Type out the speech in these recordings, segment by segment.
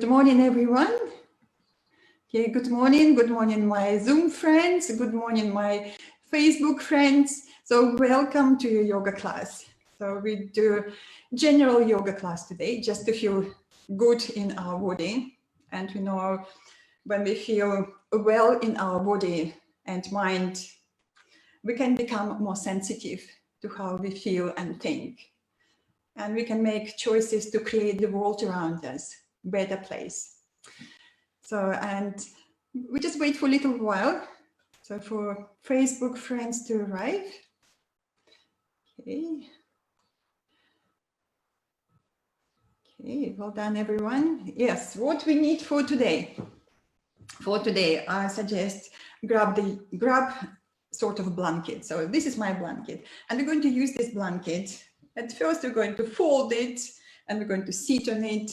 Good morning, everyone. Okay, good morning, my Zoom friends. Good morning, my Facebook friends. So welcome to your yoga class. So we do general yoga class today, just to feel good in our body. And we know when we feel well in our body and mind, we can become more sensitive to how we feel and think. And we can make choices to create the world around us a better place. So, and we just wait for a little while. So for Facebook friends to arrive. Okay. Okay, well done, everyone. Yes, what we need for today. For today, I suggest grab sort of a blanket. So this is my blanket, and we're going to use this blanket. At first, we're going to fold it, and we're going to sit on it.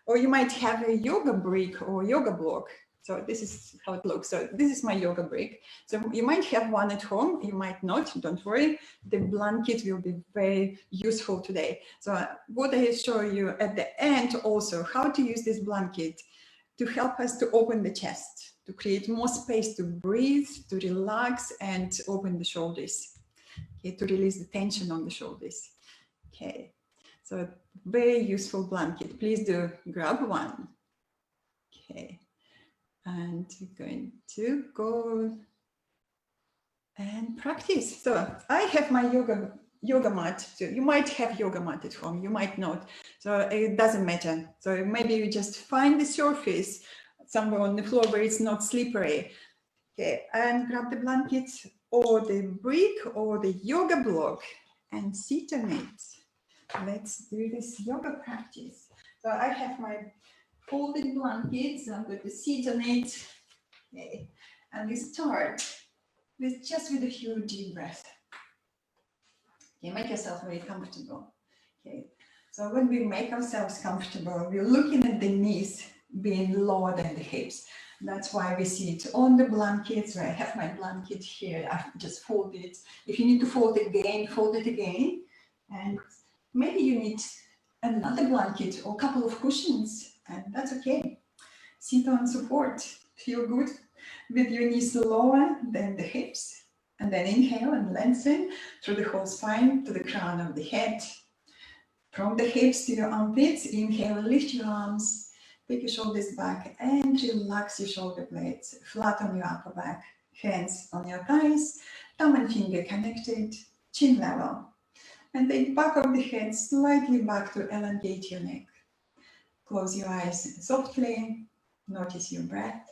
Or you might have a yoga brick or yoga block. So this is how it looks. So this is my yoga brick. So you might have one at home, you might not, don't worry. The blanket will be very useful today. So what I show you at the end also, how to use this blanket to help us to open the chest, to create more space to breathe, to relax and open the shoulders, okay, to release the tension on the shoulders. Okay, so very useful blanket. Please do grab one. Okay, and we're going to go and practice. So I have my yoga mat. So you might have yoga mat at home, you might not. So it doesn't matter. So maybe you just find the surface somewhere on the floor where it's not slippery. Okay, and grab the blanket or the brick or the yoga block and sit on it. Let's do this yoga practice. So I have my folded blankets. I'm going to sit on it. Okay, and we start just with a few deep breaths. Okay, make yourself very comfortable. Okay, so when we make ourselves comfortable, we're looking at the knees being lower than the hips. That's why we sit on the blankets. So I have my blanket here. I just fold it. If you need to fold it again, fold it again. And maybe you need another blanket or a couple of cushions, and that's okay. Sit on support. Feel good with your knees lower than the hips. And then inhale and lengthen through the whole spine to the crown of the head. From the hips to your armpits, inhale, lift your arms, take your shoulders back and relax your shoulder blades. Flat on your upper back, hands on your thighs, thumb and finger connected, chin level. And take back of the head slightly back to elongate your neck. Close your eyes softly, notice your breath.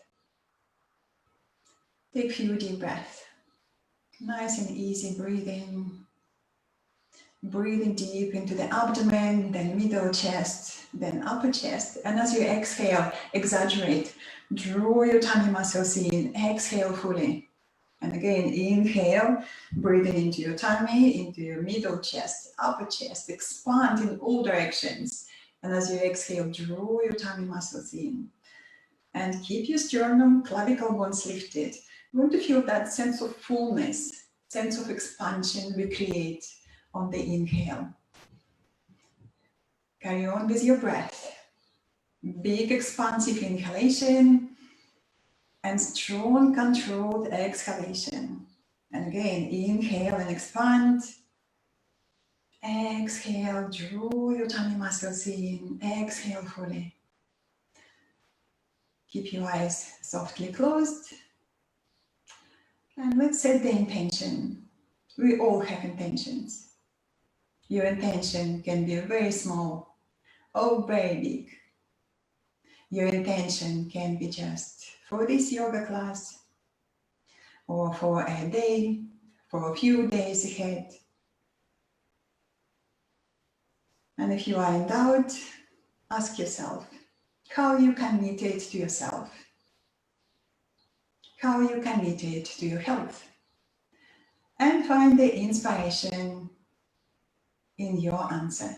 Take a few deep breaths. Nice and easy breathing. Breathing deep into the abdomen, then middle chest, then upper chest. And as you exhale, exaggerate. Draw your tummy muscles in. Exhale fully. And again, inhale, breathing into your tummy, into your middle chest, upper chest. Expand in all directions. And as you exhale, draw your tummy muscles in. And keep your sternum, clavicle bones lifted. You want to feel that sense of fullness, sense of expansion we create on the inhale. Carry on with your breath. Big expansive inhalation and strong controlled exhalation. And again, inhale and expand. Exhale, draw your tummy muscles in. Exhale fully. Keep your eyes softly closed. And let's set the intention. We all have intentions. Your intention can be very small or very big. Your intention can be just for this yoga class or for a day, for a few days ahead. And if you are in doubt, ask yourself how you committed to yourself, how you committed to your health, and find the inspiration in your answer.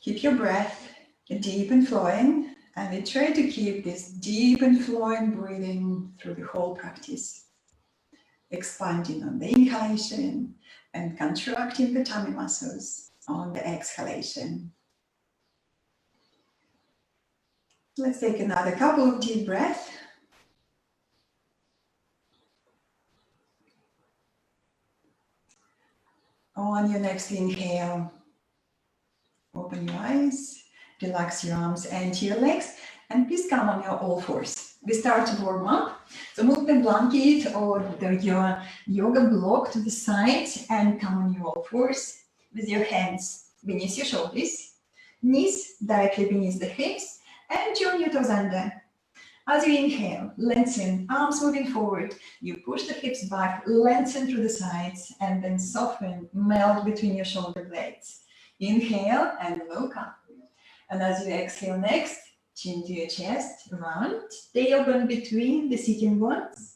Keep your breath deep and flowing, and we try to keep this deep and flowing breathing through the whole practice. Expanding on the inhalation and contracting the tummy muscles on the exhalation. Let's take another couple of deep breaths. On your next inhale, open your eyes, relax your arms and your legs, and please come on your all fours. We start to warm up. So move the blanket or your yoga block to the side and come on your all fours with your hands beneath your shoulders, knees directly beneath the hips, and turn your toes under. As you inhale, lengthen, arms moving forward. You push the hips back, lengthen through the sides, and then soften, melt between your shoulder blades. Inhale and look up. And as you exhale next, chin to your chest, round, tailbone between the sitting bones.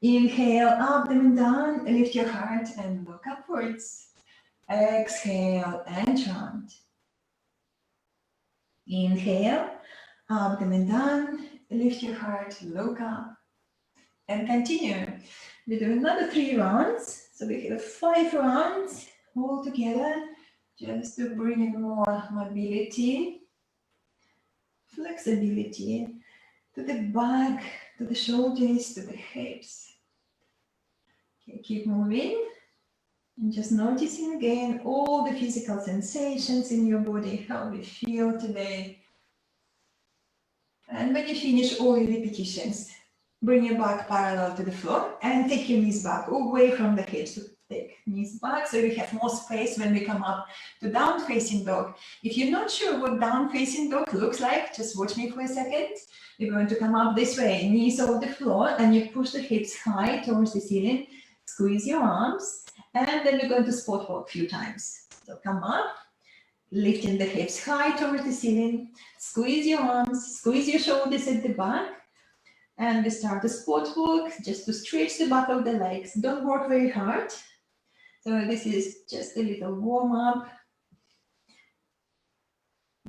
Inhale, abdomen down, lift your heart and look upwards. Exhale and round. Inhale, abdomen down, lift your heart, look up, and continue. We do another 3 rounds. So we have 5 rounds all together, just to bring in more mobility, flexibility to the back, to the shoulders, to the hips. Okay, keep moving and just noticing again all the physical sensations in your body, how we feel today. And when you finish all your repetitions, bring your back parallel to the floor and take your knees back, away from the hips. So take knees back so we have more space when we come up to down facing dog. If you're not sure what down facing dog looks like, just watch me for a second. You're going to come up this way, knees off the floor, and you push the hips high towards the ceiling, squeeze your arms, and then we're going to spot walk a few times. So come up, lifting the hips high towards the ceiling, squeeze your arms, squeeze your shoulders at the back, and we start a spot walk just to stretch the back of the legs. Don't work very hard. So this is just a little warm up.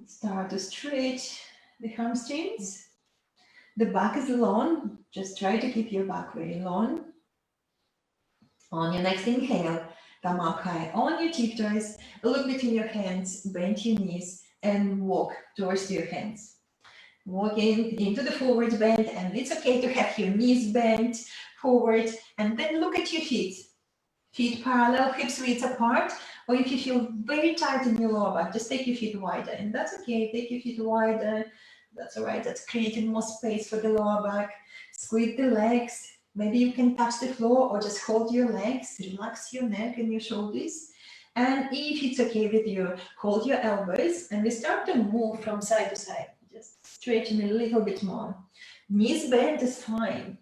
Start to stretch the hamstrings. The back is long. Just try to keep your back very long. On your next inhale, come up high on your tiptoes, look between your hands, bend your knees, and walk towards your hands. Walking into the forward bend, and it's okay to have your knees bent forward, and then look at your feet. Feet parallel, hips width apart, or if you feel very tight in your lower back, just take your feet wider, and that's okay. Take your feet wider, that's all right. That's creating more space for the lower back. Squeeze the legs. Maybe you can touch the floor or just hold your legs, relax your neck and your shoulders. And if it's okay with you, hold your elbows, and we start to move from side to side. Just stretching a little bit more. Knees bent is fine.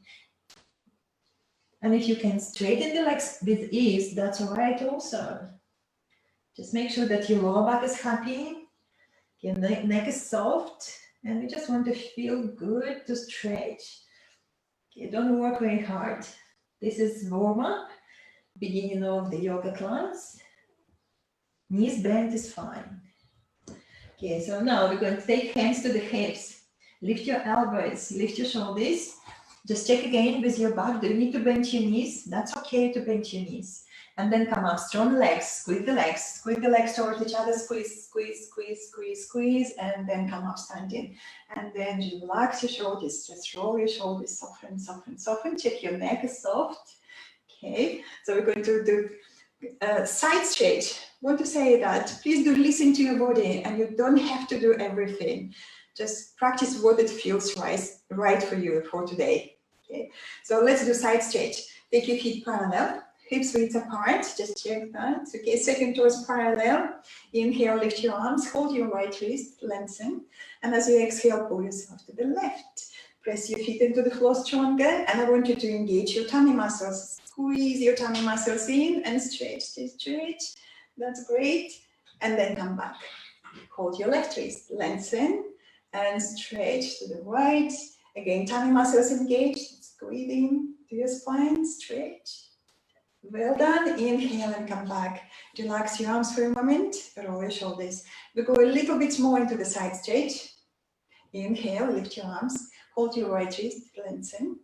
And if you can straighten the legs with ease, that's all right also. Just make sure that your lower back is happy, your neck is soft, and we just want to feel good to stretch. Okay, don't work very hard. This is warm up, beginning of the yoga class. Knees bent is fine. Okay, so now we're going to take hands to the hips. Lift your elbows, lift your shoulders. Just check again with your back. Do you need to bend your knees? That's okay to bend your knees. And then come up, strong legs, squeeze the legs towards each other, squeeze, squeeze, squeeze, squeeze, squeeze, and then come up standing. And then relax your shoulders, just roll your shoulders, soften, soften, soften. Check your neck is soft. Okay, so we're going to do side stretch. Want to say that please do listen to your body, and you don't have to do everything. Just practice what it feels right for you for today. Okay, so let's do side stretch. Take your feet parallel, hips width apart. Just check that. Okay, second toes parallel. Inhale, lift your arms, hold your right wrist, lengthen, and as you exhale, pull yourself to the left. Press your feet into the floor stronger, and I want you to engage your tummy muscles. Squeeze your tummy muscles in and stretch, stretch. That's great. And then come back. Hold your left wrist, lengthen, and stretch to the right. Again, tummy muscles engaged. Squeeze in to your spine, stretch. Well done. Inhale and come back. Relax your arms for a moment. Roll your shoulders. We go a little bit more into the side stretch. Inhale, lift your arms. Hold your right wrist, lengthen.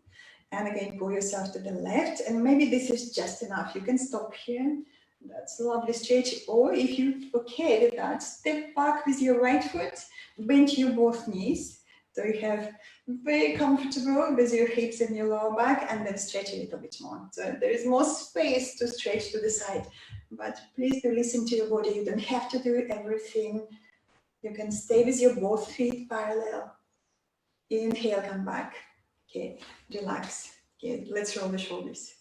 And again, pull yourself to the left. And maybe this is just enough. You can stop here. That's a lovely stretch. Or if you're okay with that, step back with your right foot. Bend your both knees. So you have very comfortable with your hips and your lower back, and then stretch a little bit more. So there is more space to stretch to the side, but please do listen to your body. You don't have to do everything. You can stay with your both feet parallel. Inhale, come back. Okay, relax. Okay, let's roll the shoulders.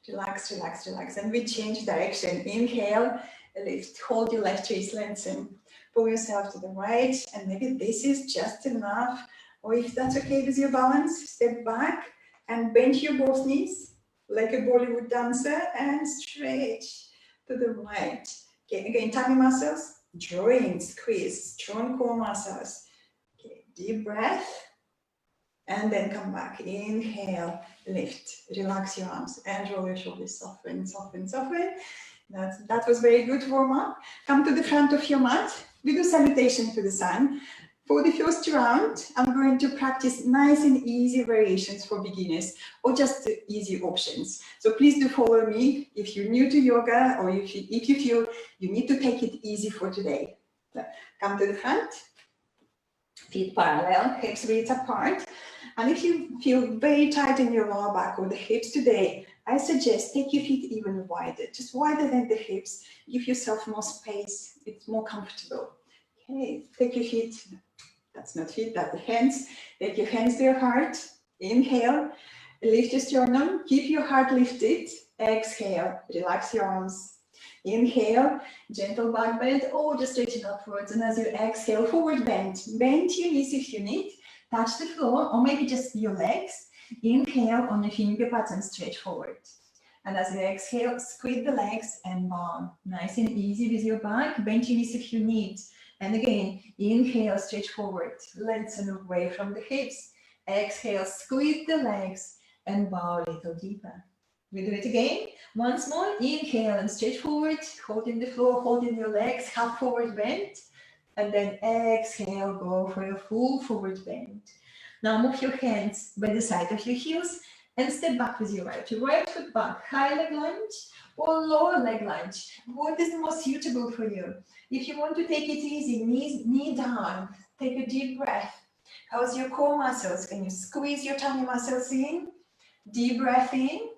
Relax, relax, relax. And we change direction. Inhale, lift, hold your left wrist, lengthen. Pull yourself to the right, and maybe this is just enough. Or if that's okay with your balance, step back and bend your both knees like a Bollywood dancer and stretch to the right. Okay, again, tummy muscles, draw in, squeeze, strong core muscles. Okay, deep breath. And then come back. Inhale, lift, relax your arms and roll your shoulders. Soften, soften, soften. That was very good warm up. Come to the front of your mat. We do salutation to the sun. For the first round, I'm going to practice nice and easy variations for beginners or just easy options. So please do follow me if you're new to yoga or if you feel you need to take it easy for today. So come to the front, feet parallel, hips width apart. And if you feel very tight in your lower back or the hips today, I suggest take your feet even wider, just wider than the hips. Give yourself more space. It's more comfortable. Okay, take your feet. That's not feet, that's the hands. Take your hands to your heart. Inhale, lift your sternum. Keep your heart lifted. Exhale, relax your arms. Inhale, gentle back bend or just straighten upwards. And as you exhale, forward bend. Bend your knees if you need. Touch the floor or maybe just your legs. Inhale on your finger pads and stretch forward. And as you exhale, squeeze the legs and bow. Nice and easy with your back. Bend your knees if you need. And again, inhale, stretch forward. Lengthen away from the hips. Exhale, squeeze the legs and bow a little deeper. We do it again. Once more. Inhale and stretch forward. Holding the floor, holding your legs, half forward bend. And then exhale, go for a full forward bend. Now move your hands by the side of your heels and step back with your right foot back. High leg lunge or lower leg lunge. What is more suitable for you? If you want to take it easy, knee down. Take a deep breath. How's your core muscles? Can you squeeze your tummy muscles in? Deep breath in.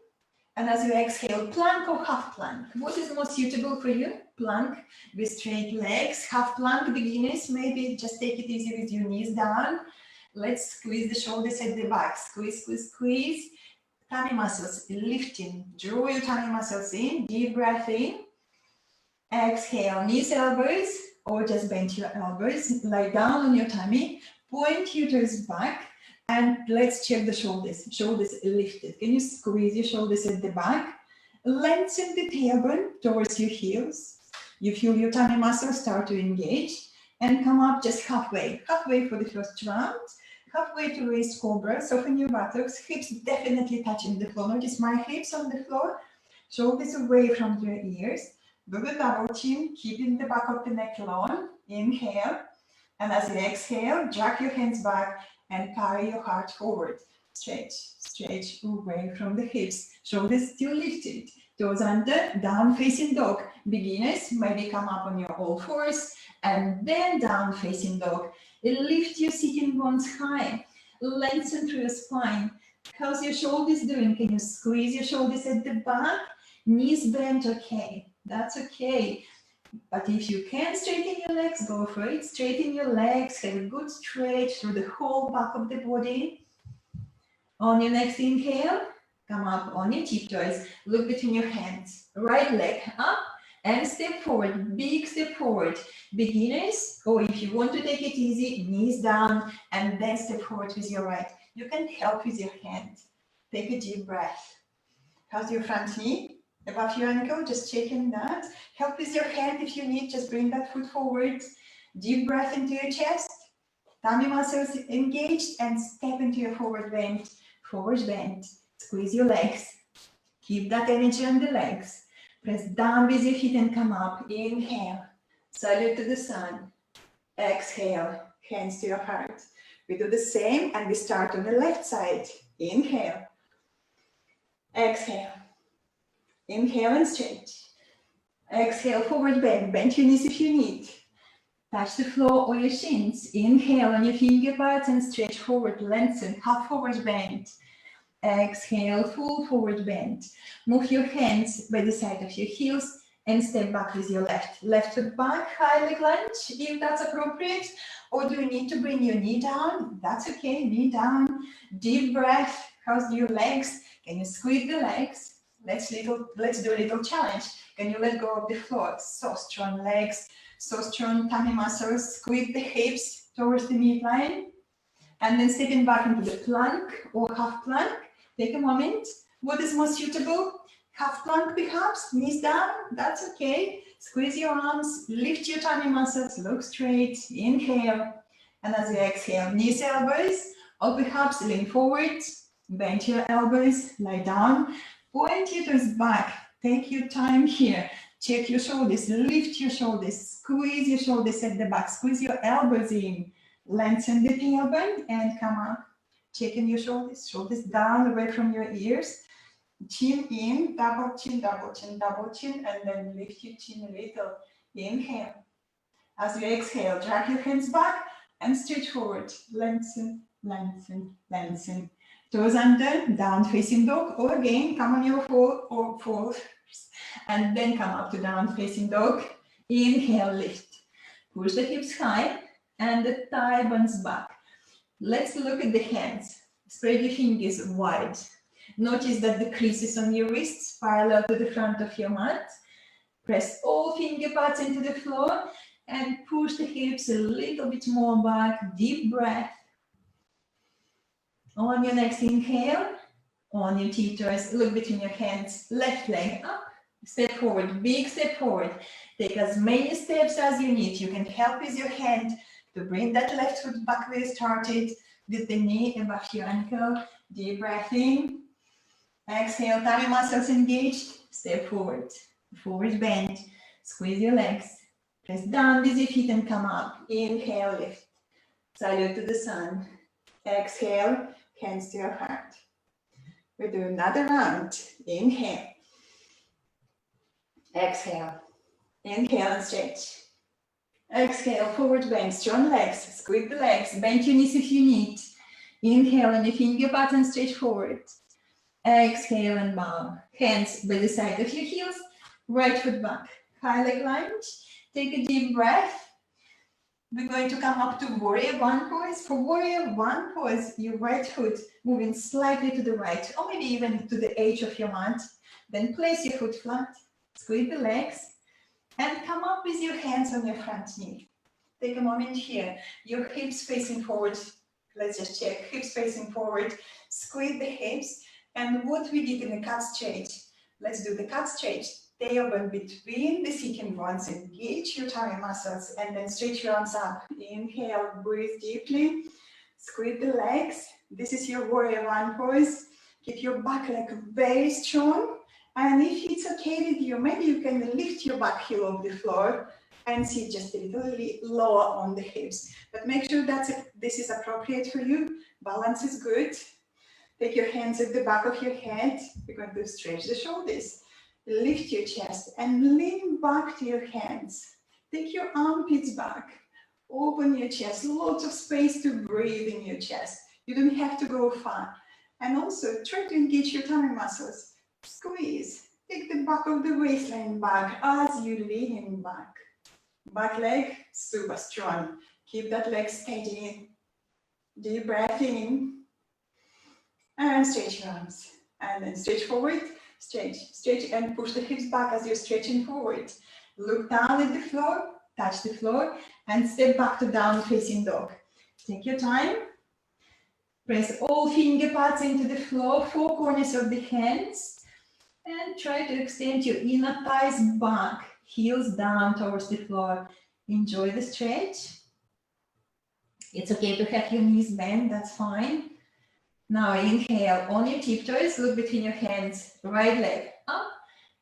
And as you exhale, plank or half plank. What is more suitable for you? Plank with straight legs. Half plank, beginners, maybe just take it easy with your knees down. Let's squeeze the shoulders at the back. Squeeze, squeeze, squeeze. Tummy muscles lifting. Draw your tummy muscles in. Deep breath in. Exhale, knees, elbows, or just bend your elbows. Lie down on your tummy. Point your toes back. And let's check the shoulders. Shoulders lifted. Can you squeeze your shoulders at the back? Lengthen the tailbone towards your heels. You feel your tummy muscles start to engage. And come up just halfway. Halfway for the first round. Halfway to raised cobra. Soften your buttocks. Hips definitely touching the floor. Notice my hips on the floor. Shoulders away from your ears. Do the double chin. Keeping the back of the neck long. Inhale. And as you exhale, drag your hands back and carry your heart forward. Stretch, stretch away from the hips. Shoulders still lifted. Toes under, down facing dog. Beginners, maybe come up on your all fours and then down facing dog. Lift your sitting bones high. Lengthen through your spine. How's your shoulders doing? Can you squeeze your shoulders at the back? Knees bent, okay. That's okay. But if you can straighten your legs, go for it. Straighten your legs, have a good stretch through the whole back of the body. On your next inhale, come up on your tiptoes. Look between your hands. Right leg up and step forward. Big step forward. Beginners, or if you want to take it easy, knees down and then step forward with your right. You can help with your hand. Take a deep breath. How's your front knee? Above your ankle, just checking that. Help with your hand if you need, just bring that foot forward. Deep breath into your chest. Tummy muscles engaged and step into your forward bend. Forward bend. Squeeze your legs. Keep that energy on the legs. Press down with your feet and come up. Inhale. Salute to the sun. Exhale. Hands to your heart. We do the same and we start on the left side. Inhale. Exhale. Inhale and stretch. Exhale, forward bend. Bend your knees if you need. Touch the floor or your shins. Inhale on your finger pads and stretch forward, lengthen, half forward bend. Exhale, full forward bend. Move your hands by the side of your heels and step back with your left foot back, high leg lunge, if that's appropriate. Or do you need to bring your knee down? That's okay, knee down. Deep breath. How's your legs? Can you squeeze the legs? Let's do a little challenge. Can you let go of the floor? So strong legs, so strong tummy muscles. Squeeze the hips towards the midline. And then stepping back into the plank or half plank. Take a moment. What is more suitable? Half plank perhaps, knees down, that's okay. Squeeze your arms, lift your tummy muscles, look straight, inhale. And as you exhale, knees, elbows, or perhaps lean forward, bend your elbows, lie down, point your toes back. Take your time here. Check your shoulders, lift your shoulders, squeeze your shoulders at the back, squeeze your elbows in, lengthen the tailbone and come up. Checking your shoulders, shoulders down, away from your ears. Chin in, double chin, double chin, double chin, and then lift your chin a little. Inhale. As you exhale, drag your hands back and stretch forward. Lengthen, lengthen, lengthen. Toes under, down facing dog, or again, come on your fours, and then come up to down facing dog. Inhale, lift. Push the hips high and the thigh bones back. Let's look at the hands. Spread your fingers wide. Notice that the creases on your wrists parallel to the front of your mat. Press all finger pads into the floor and push the hips a little bit more back. Deep breath. On your next inhale, on your tiptoes, look between your hands. Left leg up, step forward, big step forward. Take as many steps as you need. You can help with your hand to bring that left foot back where you started, with the knee above your ankle. Deep breath in. Exhale, tummy muscles engaged. Step forward, forward bend. Squeeze your legs. Press down with your feet and come up. Inhale, lift. Salute to the sun. Exhale, hands to your heart. We do another round. Inhale. Exhale. Inhale and stretch. Exhale, forward bend, strong legs. Squeeze the legs. Bend your knees if you need. Inhale on your finger pads and stretch forward. Exhale and bow. Hands by the side of your heels. Right foot back. High leg lunge. Take a deep breath. We're going to come up to warrior one pose. For warrior one pose, your right foot moving slightly to the right, or maybe even to the edge of your mat. Then place your foot flat. Squeeze the legs. And come up with your hands on your front knee. Take a moment here. Your hips facing forward. Let's just check. Hips facing forward. Squeeze the hips. And what we did in the cat stretch, let's do the cat stretch. Tailbone between the second bones, engage your tummy muscles, and then stretch your arms up. Inhale, breathe deeply, squeeze the legs. This is your warrior one pose. Keep your back leg very strong. And if it's okay with you, maybe you can lift your back heel off the floor and sit just a little lower on the hips. But make sure that this is appropriate for you. Balance is good. Take your hands at the back of your head. You're going to stretch the shoulders. Lift your chest and lean back to your hands. Take your armpits back. Open your chest. Lots of space to breathe in your chest. You don't have to go far. And also try to engage your tummy muscles. Squeeze. Take the back of the waistline back as you lean back. Back leg, super strong. Keep that leg steady. Deep breath in. And stretch your arms. And then stretch forward. Stretch, stretch, and push the hips back as you're stretching forward. Look down at the floor, touch the floor, and step back to down facing dog. Take your time. Press all finger pads into the floor, four corners of the hands, and try to extend your inner thighs back, heels down towards the floor. Enjoy the stretch. It's okay to have your knees bent, that's fine. Now inhale on your tiptoes, look between your hands, right leg up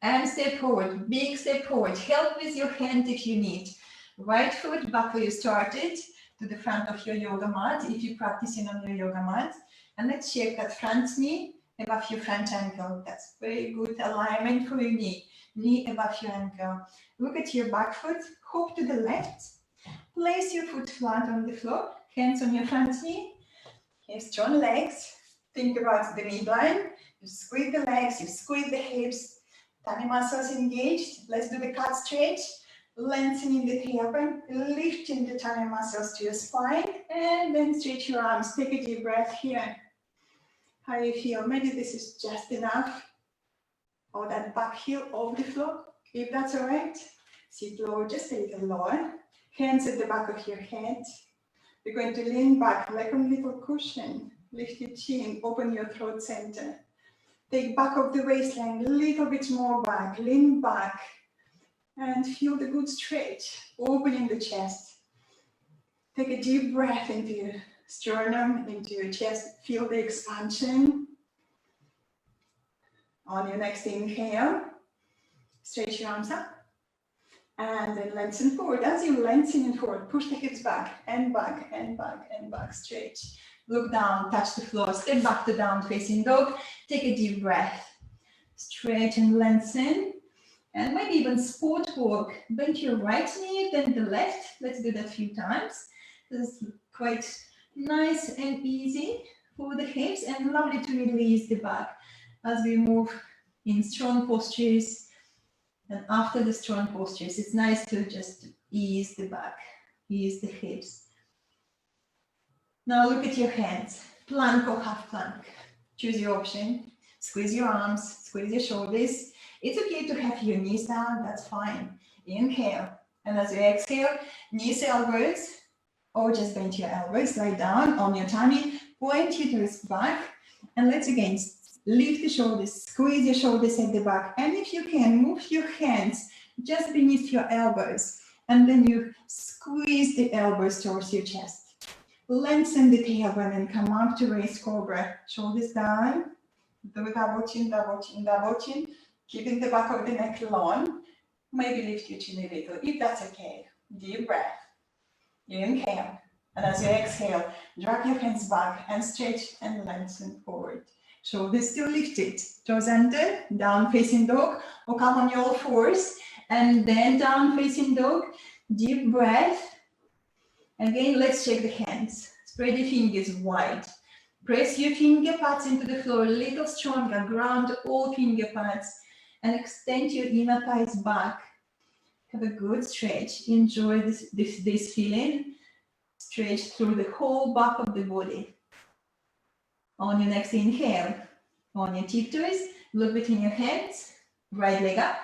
and step forward, big step forward. Help with your hand if you need. Right foot back where you started to the front of your yoga mat if you're practicing on your yoga mat. And let's check that front knee above your front ankle. That's very good alignment for your knee. Knee above your ankle. Look at your back foot, hook to the left. Place your foot flat on the floor, hands on your front knee. Okay, strong legs. Think about the midline. You squeeze the legs, you squeeze the hips. Tummy muscles engaged. Let's do the cat stretch. Lengthening the tailbone, lifting the tummy muscles to your spine, and then stretch your arms. Take a deep breath here. How you feel? Maybe this is just enough. Or that back heel over the floor, if that's all right. Sit low, just a little lower. Hands at the back of your head. We're going to lean back like a little cushion. Lift your chin, open your throat center. Take back of the waistline, a little bit more back, lean back. And feel the good stretch, opening the chest. Take a deep breath into your sternum, into your chest. Feel the expansion. On your next inhale, stretch your arms up. And then lengthen forward. As you lengthen forward, push the hips back and back and back and back. Stretch. Look down, touch the floor. Step back to down facing dog. Take a deep breath. Stretch and lengthen. And maybe even sport walk. Bend your right knee, then the left. Let's do that a few times. This is quite nice and easy for the hips, and lovely to release the back as we move in strong postures. And after the strong postures, it's nice to just ease the back, ease the hips. Now look at your hands. Plank or half plank. Choose your option. Squeeze your arms, squeeze your shoulders. It's okay to have your knees down, that's fine. Inhale. And as you exhale, knees, elbows, or just bend your elbows, lie down on your tummy, point your toes back, and let's again lift the shoulders, squeeze your shoulders at the back, and if you can, move your hands just beneath your elbows, and then you squeeze the elbows towards your chest. Lengthen the tailbone and come up to raised cobra. Shoulders down, do double chin, double chin, double chin, keeping the back of the neck long. Maybe lift your chin a little, if that's okay. Deep breath. You inhale, and as you exhale, drag your hands back and stretch and lengthen forward. Shoulders still lifted, toes under, down facing dog, or come on your all fours, and then down facing dog, deep breath. Again, let's check the hands. Spread your fingers wide. Press your finger pads into the floor a little stronger, ground all finger pads, and extend your inner thighs back. Have a good stretch. Enjoy this feeling. Stretch through the whole back of the body. On your next inhale, on your tiptoes, look between your hands, right leg up,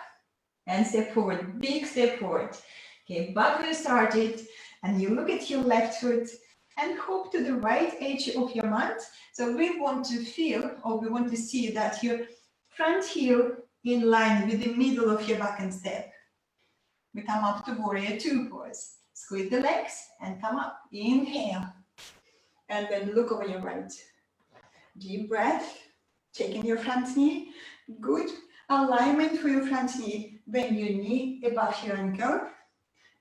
and step forward, big step forward. Okay, back where you started, and you look at your left foot, and hop to the right edge of your mat. So we want to feel, or we want to see that your front heel in line with the middle of your back and step. We come up to warrior two pose. Squeeze the legs and come up. Inhale. And then look over your right. Deep breath. Taking your front knee. Good alignment for your front knee. Bend your knee above your ankle.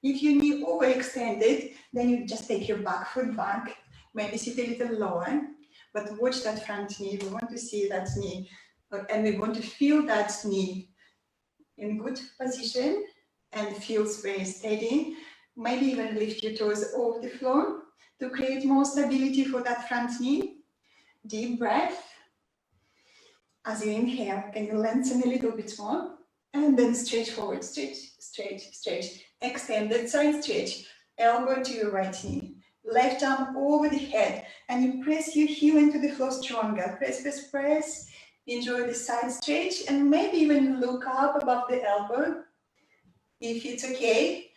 If your knee overextended, then you just take your back foot back. Maybe sit a little lower. But watch that front knee. We want to see that knee. And we want to feel that knee in good position. And feels very steady. Maybe even lift your toes off the floor to create more stability for that front knee. Deep breath. As you inhale, can you lengthen a little bit more? And then stretch forward, stretch, stretch, stretch. Extended side stretch. Elbow to your right knee. Left arm over the head. And you press your heel into the floor stronger. Press, press, press. Enjoy the side stretch. And maybe even look up above the elbow. If it's okay,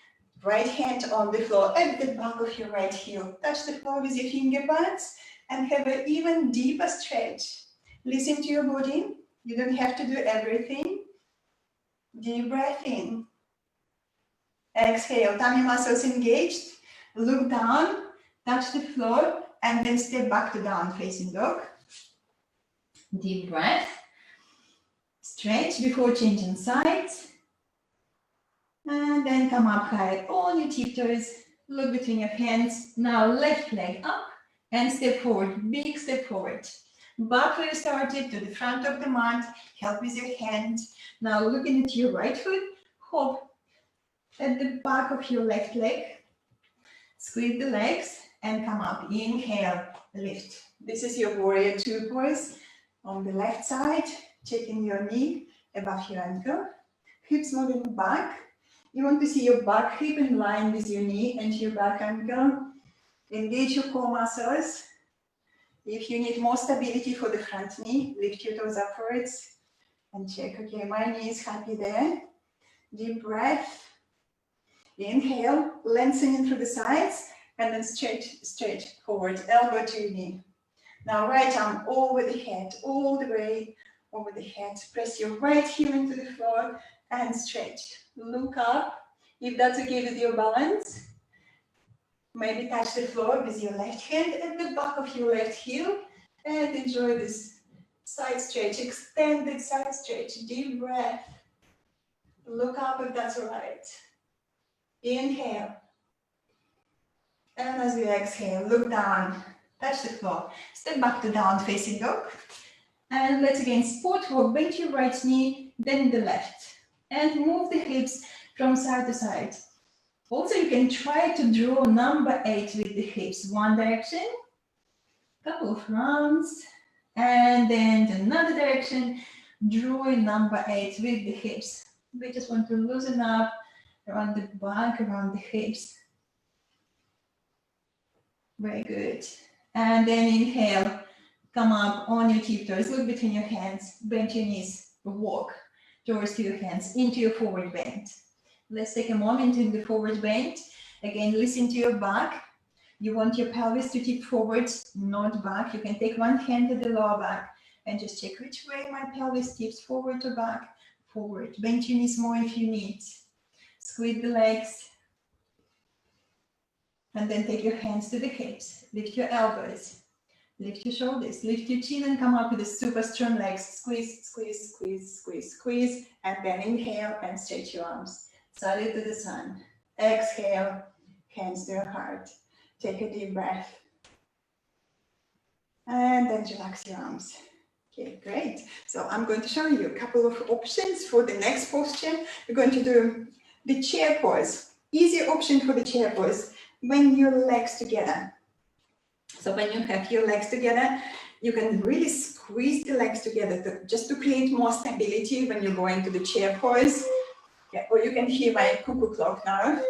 right hand on the floor at the back of your right heel. Touch the floor with your finger pads and have an even deeper stretch. Listen to your body. You don't have to do everything. Deep breath in. Exhale, tummy muscles engaged. Look down, touch the floor, and then step back to down facing dog. Deep breath. Stretch before changing sides. And then come up high on your tiptoes, look between your hands. Now left leg up and step forward, big step forward. Back where you started to the front of the mat, help with your hand. Now looking at your right foot, hop at the back of your left leg. Squeeze the legs and come up. Inhale, lift. This is your warrior two pose. On the left side, checking your knee above your ankle. Hips moving back. You want to see your back hip in line with your knee and your back ankle. Engage your core muscles. If you need more stability for the front knee, lift your toes upwards and check, okay, my knee is happy there. Deep breath. Inhale, lengthening through the sides, and then straight forward, elbow to your knee. Now right arm over the head, all the way over the head. Press your right heel into the floor and stretch. Look up. If that's okay with your balance, maybe touch the floor with your left hand at the back of your left heel and enjoy this side stretch, extended side stretch. Deep breath. Look up if that's all right. Inhale. And as you exhale, look down, touch the floor. Step back to down facing dog. And let's again spot walk, bend your right knee, then the left. And move the hips from side to side. Also, you can try to draw number 8 with the hips. One direction, couple of rounds, and then to another direction, drawing number 8 with the hips. We just want to loosen up around the back, around the hips. Very good. And then inhale, come up on your tiptoes, look between your hands, bend your knees, walk towards your hands into your forward bend. Let's take a moment in the forward bend. Again, listen to your back. You want your pelvis to tip forward, not back. You can take one hand to the lower back and just check which way my pelvis tips, forward or back, forward. Bend your knees more if you need. Squeeze the legs. And then take your hands to the hips. Lift your elbows. Lift your shoulders. Lift your chin and come up with a super strong legs. Squeeze, squeeze, squeeze, squeeze, squeeze. And then inhale and stretch your arms. Salute to the sun. Exhale, hands to your heart. Take a deep breath. And then relax your arms. Okay, great. So I'm going to show you a couple of options for the next posture. We're going to do the chair pose. Easy option for the chair pose. When your legs together. So when you have your legs together, you can really squeeze the legs together just to create more stability when you go into the chair pose. Okay, or you can hear my cuckoo clock now.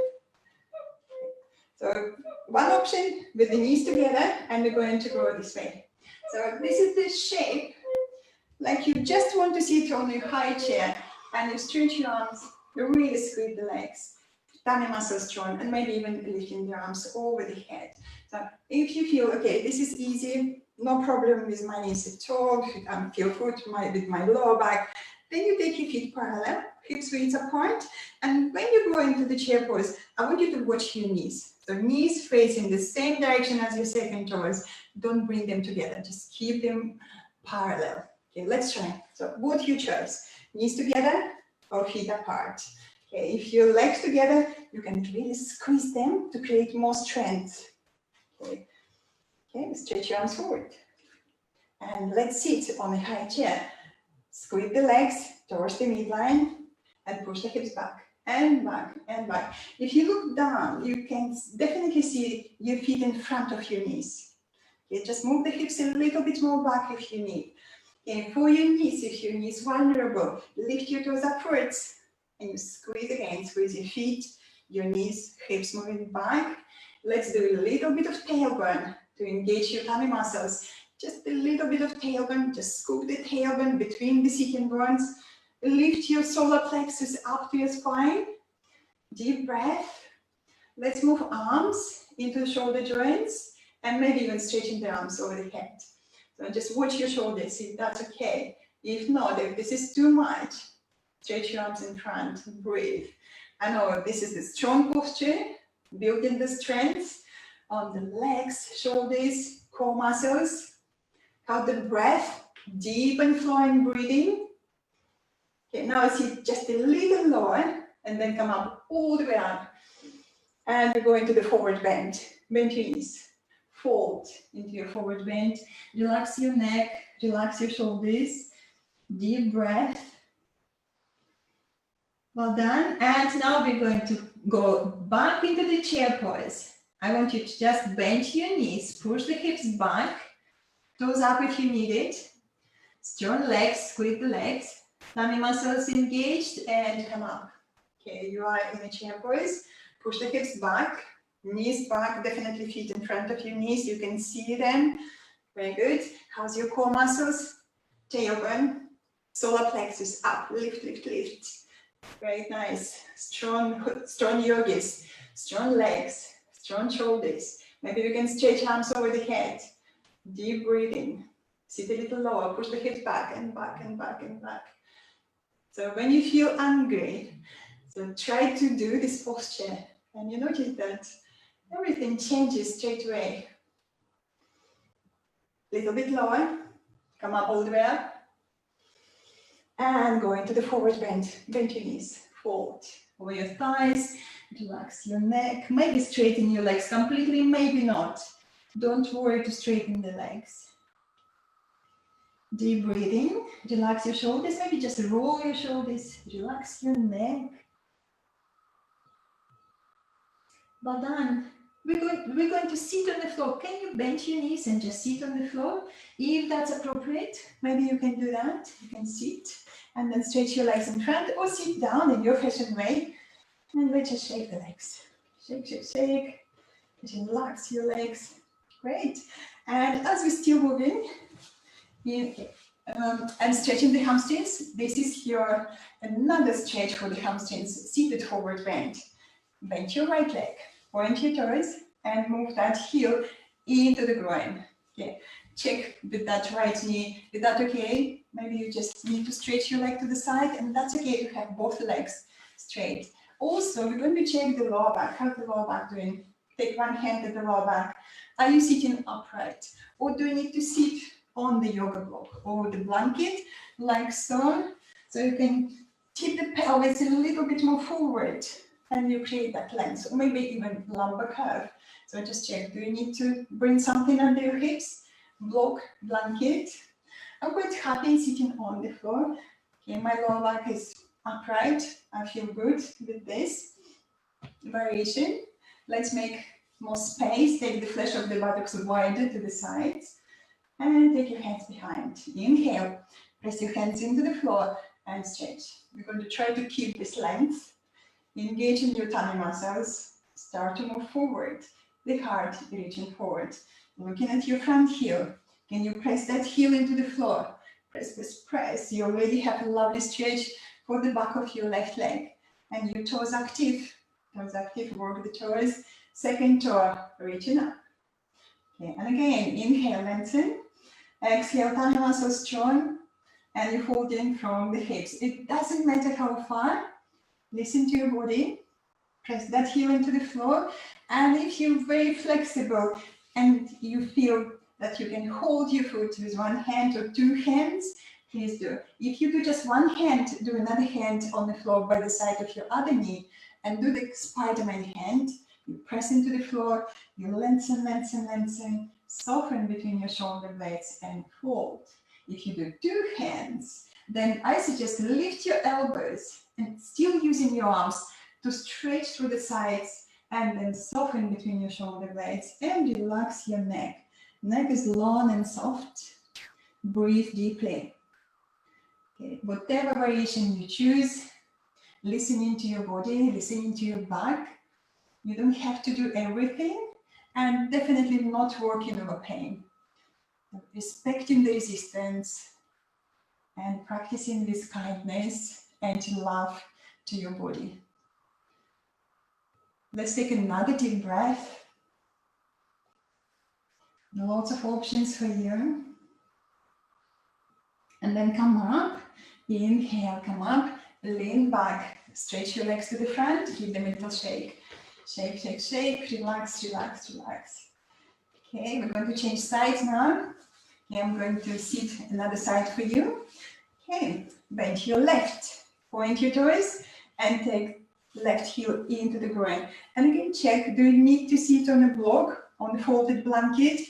So one option with the knees together, and we're going to go this way. So this is the shape, like you just want to sit on your high chair and you stretch your arms, you really squeeze the legs. Tummy muscles strong, and maybe even lifting the arms over the head. So if you feel, okay, this is easy, no problem with my knees at all, feel good with my lower back, then you take your feet parallel, hips width apart, and when you go into the chair pose, I want you to watch your knees. So knees facing the same direction as your second toes, don't bring them together, just keep them parallel. Okay, let's try. So what you chose, knees together or feet apart. Okay, if your legs together, you can really squeeze them to create more strength. Okay, stretch your arms forward. And let's sit on a high chair. Squeeze the legs towards the midline and push the hips back and back and back. If you look down, you can definitely see your feet in front of your knees. Okay, just move the hips a little bit more back if you need. Okay, for your knees, if your knee is vulnerable, lift your toes upwards. And you squeeze again, squeeze your feet, your knees, hips moving back. Let's do a little bit of tailbone to engage your tummy muscles. Just a little bit of tailbone, just scoop the tailbone between the sitting bones. Lift your solar plexus up to your spine. Deep breath. Let's move arms into the shoulder joints and maybe even stretching the arms over the head. So just watch your shoulders if that's okay. If not, if this is too much, stretch your arms in front, breathe. I know this is the strong posture, building the strength on the legs, shoulders, core muscles. Count the breath, deep and flowing breathing. Okay, now sit just a little lower and then come up all the way up. And we go into the forward bend. Bend your knees, fold into your forward bend. Relax your neck, relax your shoulders. Deep breath. Well done. And now we're going to go back into the chair pose. I want you to just bend your knees, push the hips back, toes up if you need it. Strong legs, squeeze the legs, tummy muscles engaged, and come up. Okay, you are in a chair pose. Push the hips back, knees back, definitely feet in front of your knees. You can see them. Very good. How's your core muscles? Tailbone, solar plexus up, lift, lift, lift. Very nice. Strong yogis, strong legs, strong shoulders. Maybe you can stretch arms over the head. Deep breathing. Sit a little lower, push the hips back and back and back and back. So when you feel angry, so try to do this posture and you notice that everything changes straight away. Little bit lower, come up all the way up. And go into the forward bend. Bend your knees, forward, over your thighs, relax your neck. Maybe straighten your legs completely, maybe not. Don't worry to straighten the legs. Deep breathing, relax your shoulders, maybe just roll your shoulders, relax your neck. Well done. We're going to sit on the floor. Can you bend your knees and just sit on the floor? If that's appropriate, maybe you can do that. You can sit and then stretch your legs in front or sit down in your fashion way. And let's just shake the legs. Shake, shake, shake. Relax your legs. Great. And as we're still moving, and stretching the hamstrings, this is your another stretch for the hamstrings, seated forward bend. Bend your right leg, point your toes, and move that heel into the groin. Okay. Check with that right knee. Is that okay? Maybe you just need to stretch your leg to the side, and that's okay to have both legs straight. Also, we're going to check the lower back. How's the lower back doing? Take one hand at the lower back. Are you sitting upright? Or do you need to sit on the yoga block or the blanket, like so? So you can tip the pelvis a little bit more forward and you create that length, or maybe even lumbar curve. So just check, do you need to bring something under your hips? Block, blanket. I'm quite happy sitting on the floor. Okay, my lower back is upright. I feel good with this variation. Let's make more space. Take the flesh of the buttocks wider to the sides. And take your hands behind. Inhale, press your hands into the floor and stretch. We're going to try to keep this length. Engage in your tummy muscles. Start to move forward. The heart reaching forward. Looking at your front heel. Can you press that heel into the floor? Press, press, press. You already have a lovely stretch for the back of your left leg. And your toes active. Toes active, work the toes. Second toe, reaching up. Okay, and again, inhale, lengthen. Exhale, tummy muscles strong. And you fold in from the hips. It doesn't matter how far. Listen to your body. Press that heel into the floor. And if you're very flexible and you feel that you can hold your foot with one hand or two hands, please do. If you do just one hand, do another hand on the floor by the side of your other knee and do the Spider-Man hand. You press into the floor, you lengthen, lengthen, lengthen, soften between your shoulder blades and fold. If you do two hands, then I suggest lift your elbows and still using your arms to stretch through the sides and then soften between your shoulder blades and relax your neck. Neck is long and soft. Breathe deeply. Okay. Whatever variation you choose, listening to your body, listening to your back. You don't have to do everything and definitely not working over pain. Respecting the resistance and practicing this kindness and love to your body. Let's take another deep breath. Lots of options for you. And then come up. Inhale, come up. Lean back. Stretch your legs to the front. Give them a little shake. Shake, shake, shake. Relax, relax, relax. Okay, we're going to change sides now. Okay, I'm going to sit another side for you. Okay, bend your left. Point your toes and take left heel into the groin. And again, check, do you need to sit on a block, on a folded blanket?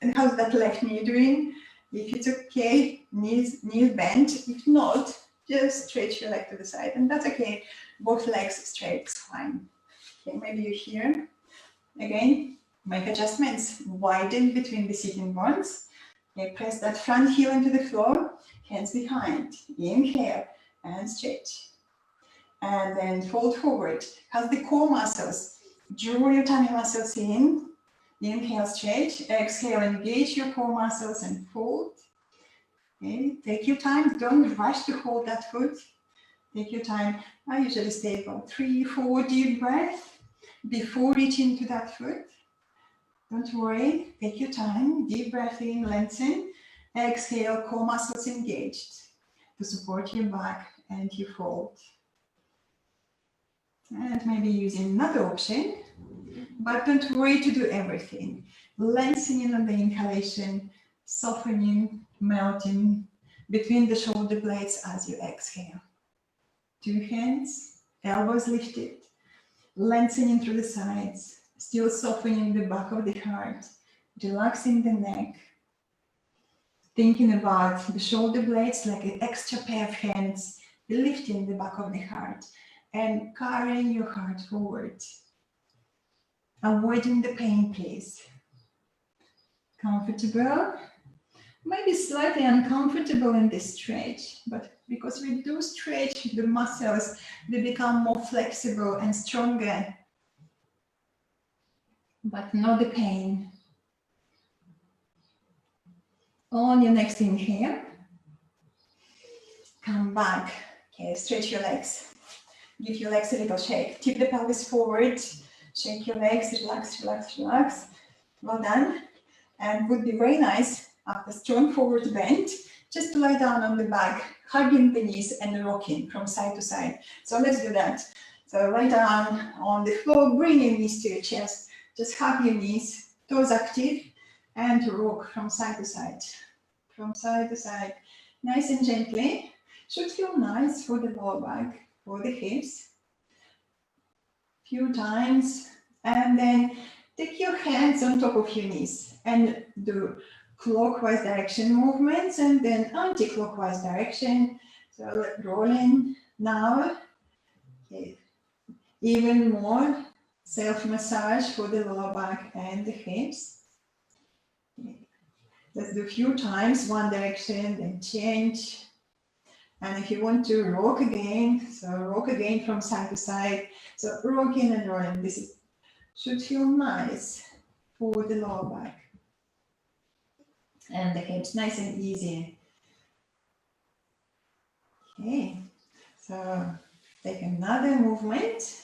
And how's that left knee doing? If it's okay, knees bent. If not, just stretch your leg to the side. And that's okay. Both legs straight, fine. Okay, maybe you're here. Again, make adjustments. Widen between the sitting bones. Okay, press that front heel into the floor, hands behind. Inhale and stretch. And then fold forward. Hug the core muscles. Draw your tummy muscles in. Inhale, stretch. Exhale, engage your core muscles and fold. Okay, take your time. Don't rush to hold that foot. Take your time. I usually stay for 3-4 deep breaths before reaching to that foot. Don't worry. Take your time. Deep breath in, lengthen. Exhale, core muscles engaged to support your back and your fold. And maybe using another option, but don't worry to do everything. Lengthening on the inhalation, softening, melting between the shoulder blades as you exhale. 2 hands, elbows lifted, lengthening through the sides, still softening the back of the heart, relaxing the neck, thinking about the shoulder blades like an extra pair of hands, lifting the back of the heart and carrying your heart forward. Avoiding the pain, please. Comfortable, maybe slightly uncomfortable in this stretch, but because we do stretch the muscles, they become more flexible and stronger, but not the pain. On your next inhale, come back. Okay, stretch your legs. Give your legs a little shake. Tip the pelvis forward. Shake your legs, relax, relax, relax. Well done. And would be very nice after strong forward bend, just to lie down on the back, hugging the knees and rocking from side to side. So let's do that. So lie down on the floor, bring your knees to your chest, just hug your knees, toes active, and rock from side to side. From side to side, nice and gently. Should feel nice for the lower back, for the hips. Few times, and then take your hands on top of your knees and do clockwise direction movements and then anti-clockwise direction. So rolling now. Okay. Even more self-massage for the lower back and the hips. Okay. Let's do a few times, one direction, then change. And if you want to rock again, so rock again from side to side. So rocking and rolling, this should feel nice for the lower back. And the hips, nice and easy. Okay, so take another movement.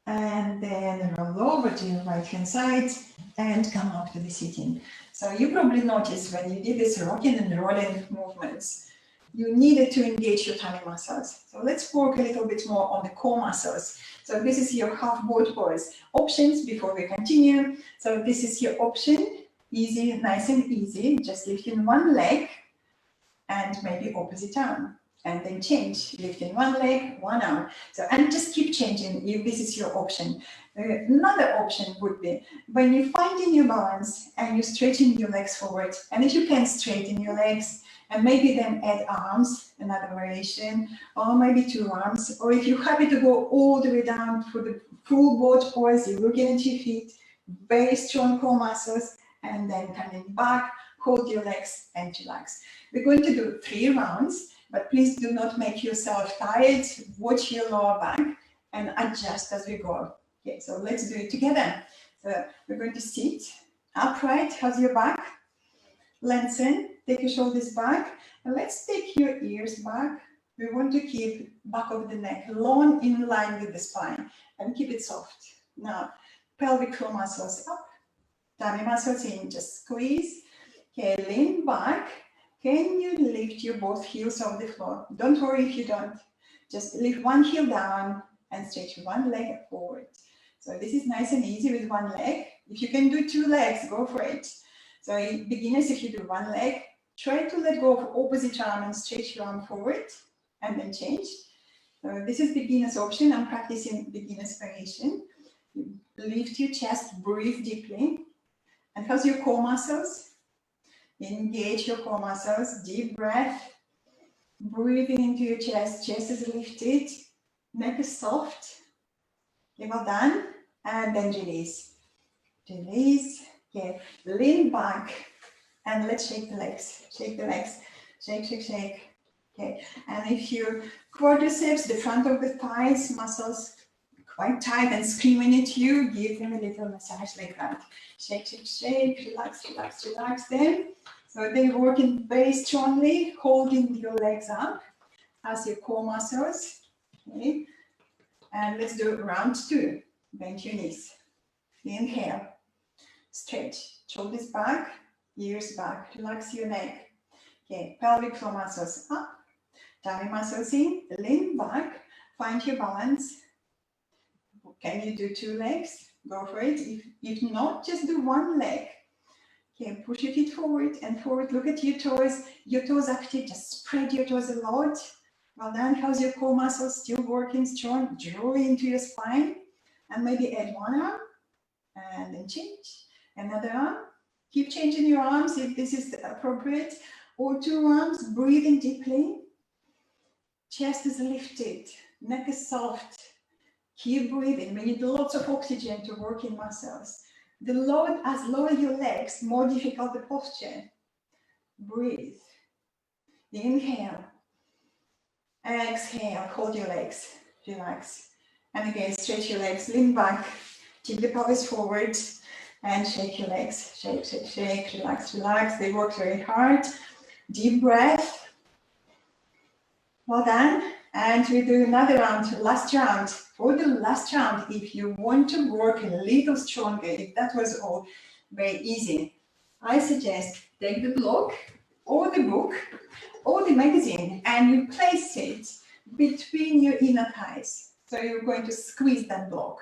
And then roll over to your right hand side and come up to the sitting. So you probably noticed when you did this rocking and rolling movements, you needed to engage your tummy muscles. So let's work a little bit more on the core muscles. So this is your half board pose. Options before we continue. So this is your option, easy, nice and easy. Just lifting one leg and maybe opposite arm. And then change, lifting one leg, one arm. So, and just keep changing if this is your option. Another option would be when you find in your balance and you're stretching your legs forward, and if you can straighten your legs and maybe then add arms, another variation, or maybe 2 arms, or if you're happy to go all the way down for the full board pose, you're looking at your feet, very strong core muscles, and then coming back, hold your legs and relax. We're going to do 3 rounds. But please do not make yourself tired. Watch your lower back and adjust as we go. Okay, so let's do it together. So we're going to sit upright. How's your back? Lengthen, take your shoulders back. And let's take your ears back. We want to keep back of the neck long in line with the spine and keep it soft. Now, pelvic floor muscles up, tummy muscles in, just squeeze. Okay, lean back. Can you lift your both heels off the floor? Don't worry if you don't. Just lift one heel down and stretch one leg forward. So this is nice and easy with one leg. If you can do 2 legs, go for it. So beginners, if you do one leg, try to let go of opposite arm and stretch your arm forward and then change. So this is beginner's option. I'm practicing beginner's variation. Lift your chest, breathe deeply. And how's your core muscles? Engage your core muscles, deep breath, breathing into your chest, chest is lifted, neck is soft. Okay, well done. and then release. Release. Okay, lean back and let's shake the legs. Shake the legs. Shake, shake, shake. Okay, and if your quadriceps, the front of the thighs muscles, quite tight and screaming at you, give them a little massage like that. Shake, shake, shake, relax, relax, relax them. So they're working very strongly, holding your legs up as your core muscles. Okay, and let's do round 2. Bend your knees. Inhale, stretch, shoulders back, ears back, relax your neck. Okay, pelvic floor muscles up, tummy muscles in, lean back, find your balance. Can you do 2 legs? Go for it. If not, just do 1 leg. Okay, push your feet forward and forward. Look at your toes. Your toes active. Just spread your toes a lot. Well done. How's your core muscles? Still working strong. Draw into your spine. And maybe add 1 arm. And then change. Another arm. Keep changing your arms if this is appropriate. Or 2 arms. Breathing deeply. Chest is lifted. Neck is soft. Keep breathing. We need lots of oxygen to work in muscles. The load, as lower your legs, more difficult the posture. Breathe. Inhale. Exhale. Hold your legs. Relax. And again, stretch your legs. Lean back. Tip the pelvis forward. And shake your legs. Shake, shake, shake. Relax, relax. They work very hard. Deep breath. Well done. And we do another round, last round. For the last round, if you want to work a little stronger, if that was all very easy, I suggest take the block or the book or the magazine and you place it between your inner thighs. So you're going to squeeze that block.